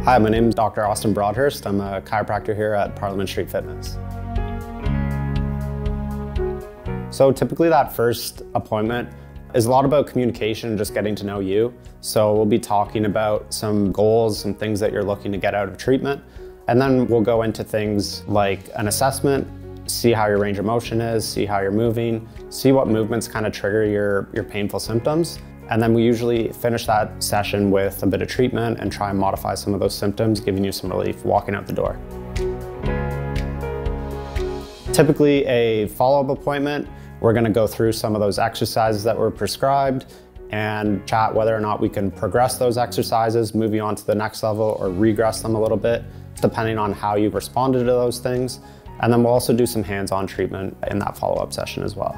Hi, my name is Dr. Austin Broadhurst. I'm a chiropractor here at Parliament Street Fitness. So typically that first appointment is a lot about communication and just getting to know you. So we'll be talking about some goals, some things that you're looking to get out of treatment. And then we'll go into things like an assessment, see how your range of motion is, see how you're moving, see what movements kind of trigger your painful symptoms. And then we usually finish that session with a bit of treatment and try and modify some of those symptoms, giving you some relief walking out the door. Typically a follow-up appointment, we're going to go through some of those exercises that were prescribed and chat whether or not we can progress those exercises, moving on to the next level or regress them a little bit, depending on how you've responded to those things. And then we'll also do some hands-on treatment in that follow-up session as well.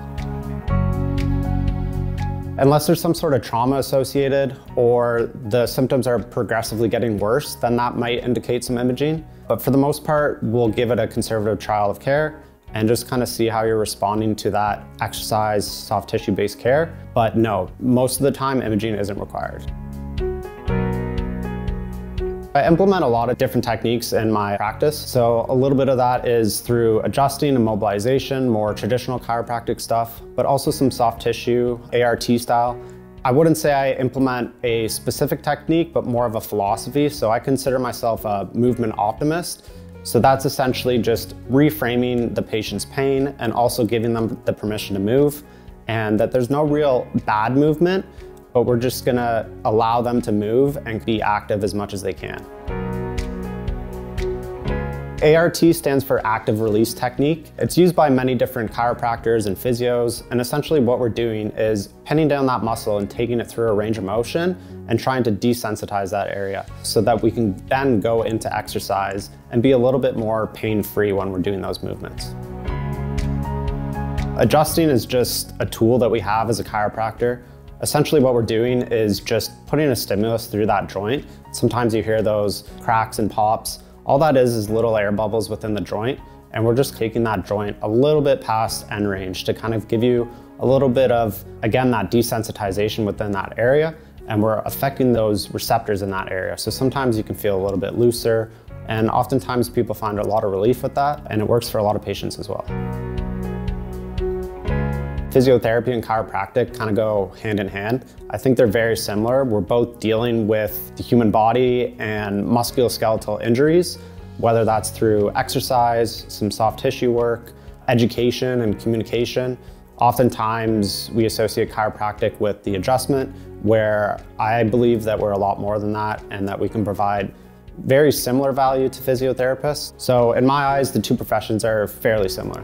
Unless there's some sort of trauma associated or the symptoms are progressively getting worse, then that might indicate some imaging. But for the most part, we'll give it a conservative trial of care and just kind of see how you're responding to that exercise, soft tissue-based care. But no, most of the time imaging isn't required. I implement a lot of different techniques in my practice. So a little bit of that is through adjusting and mobilization, more traditional chiropractic stuff, but also some soft tissue, A.R.T style. I wouldn't say I implement a specific technique, but more of a philosophy. So I consider myself a movement optimist. So that's essentially just reframing the patient's pain and also giving them the permission to move, and that there's no real bad movement, but we're just gonna allow them to move and be active as much as they can. A.R.T stands for active release technique. It's used by many different chiropractors and physios, and essentially what we're doing is pinning down that muscle and taking it through a range of motion and trying to desensitize that area so that we can then go into exercise and be a little bit more pain-free when we're doing those movements. Adjusting is just a tool that we have as a chiropractor. Essentially what we're doing is just putting a stimulus through that joint. Sometimes you hear those cracks and pops. All that is little air bubbles within the joint, and we're just taking that joint a little bit past end range to kind of give you a little bit of, again, that desensitization within that area, and we're affecting those receptors in that area. So sometimes you can feel a little bit looser, and oftentimes people find a lot of relief with that, and it works for a lot of patients as well. Physiotherapy and chiropractic kind of go hand in hand. I think they're very similar. We're both dealing with the human body and musculoskeletal injuries, whether that's through exercise, some soft tissue work, education and communication. Oftentimes we associate chiropractic with the adjustment, where I believe that we're a lot more than that and that we can provide very similar value to physiotherapists. So in my eyes, the two professions are fairly similar.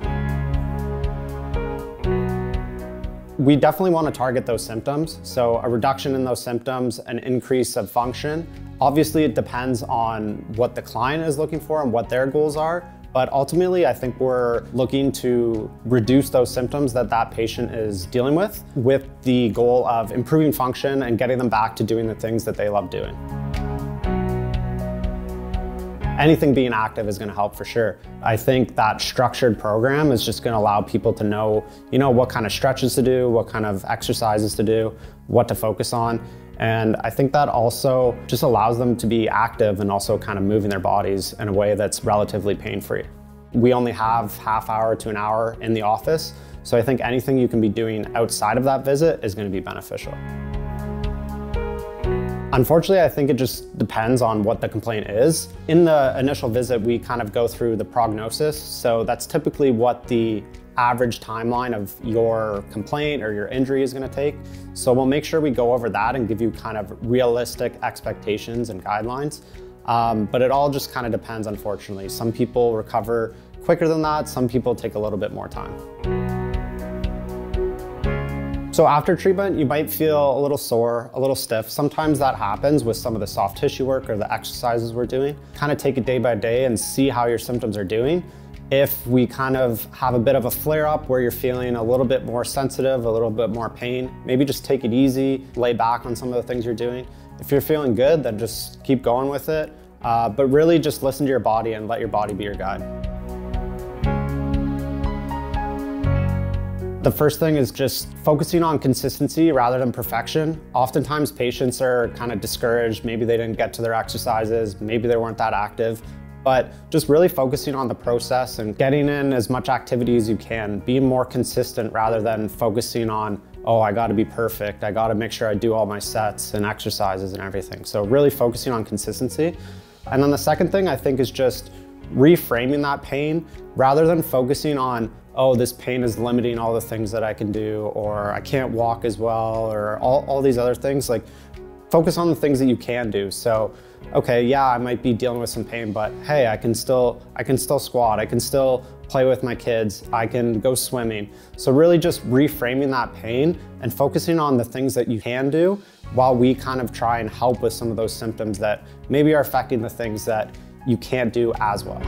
We definitely want to target those symptoms. So a reduction in those symptoms, an increase of function. Obviously it depends on what the client is looking for and what their goals are. But ultimately, I think we're looking to reduce those symptoms that that patient is dealing with the goal of improving function and getting them back to doing the things that they love doing. Anything being active is going to help for sure. I think that structured program is just going to allow people to know, what kind of stretches to do, what kind of exercises to do, what to focus on. And I think that also just allows them to be active and also kind of moving their bodies in a way that's relatively pain-free. We only have half hour to an hour in the office, so I think anything you can be doing outside of that visit is going to be beneficial. Unfortunately, I think it just depends on what the complaint is. In the initial visit, we kind of go through the prognosis. So that's typically what the average timeline of your complaint or your injury is going to take. So we'll make sure we go over that and give you kind of realistic expectations and guidelines. But it all just kind of depends, unfortunately. Some people recover quicker than that. Some people take a little bit more time. So after treatment, you might feel a little sore, a little stiff. Sometimes that happens with some of the soft tissue work or the exercises we're doing. Kind of take it day by day and see how your symptoms are doing. If we kind of have a bit of a flare up where you're feeling a little bit more sensitive, a little bit more pain, maybe just take it easy, lay back on some of the things you're doing. If you're feeling good, then just keep going with it. But really just listen to your body and let your body be your guide. The first thing is just focusing on consistency rather than perfection. Oftentimes patients are kind of discouraged. Maybe they didn't get to their exercises, maybe they weren't that active, but just really focusing on the process and getting in as much activity as you can, being more consistent rather than focusing on, oh, I gotta be perfect, I gotta make sure I do all my sets and exercises and everything. So really focusing on consistency. And then the second thing I think is just reframing that pain rather than focusing on, oh, this pain is limiting all the things that I can do, or I can't walk as well, or all these other things. Like, focus on the things that you can do. So, okay, yeah, I might be dealing with some pain, but hey, I can still squat, I can still play with my kids, I can go swimming. So really just reframing that pain and focusing on the things that you can do while we kind of try and help with some of those symptoms that maybe are affecting the things that you can't do as well.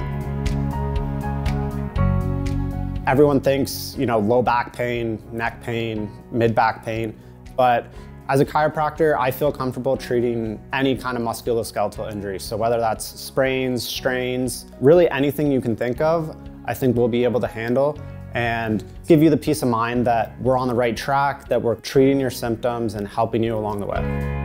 Everyone thinks, low back pain, neck pain, mid back pain, but as a chiropractor, I feel comfortable treating any kind of musculoskeletal injury. So whether that's sprains, strains, really anything you can think of, I think we'll be able to handle and give you the peace of mind that we're on the right track, that we're treating your symptoms and helping you along the way.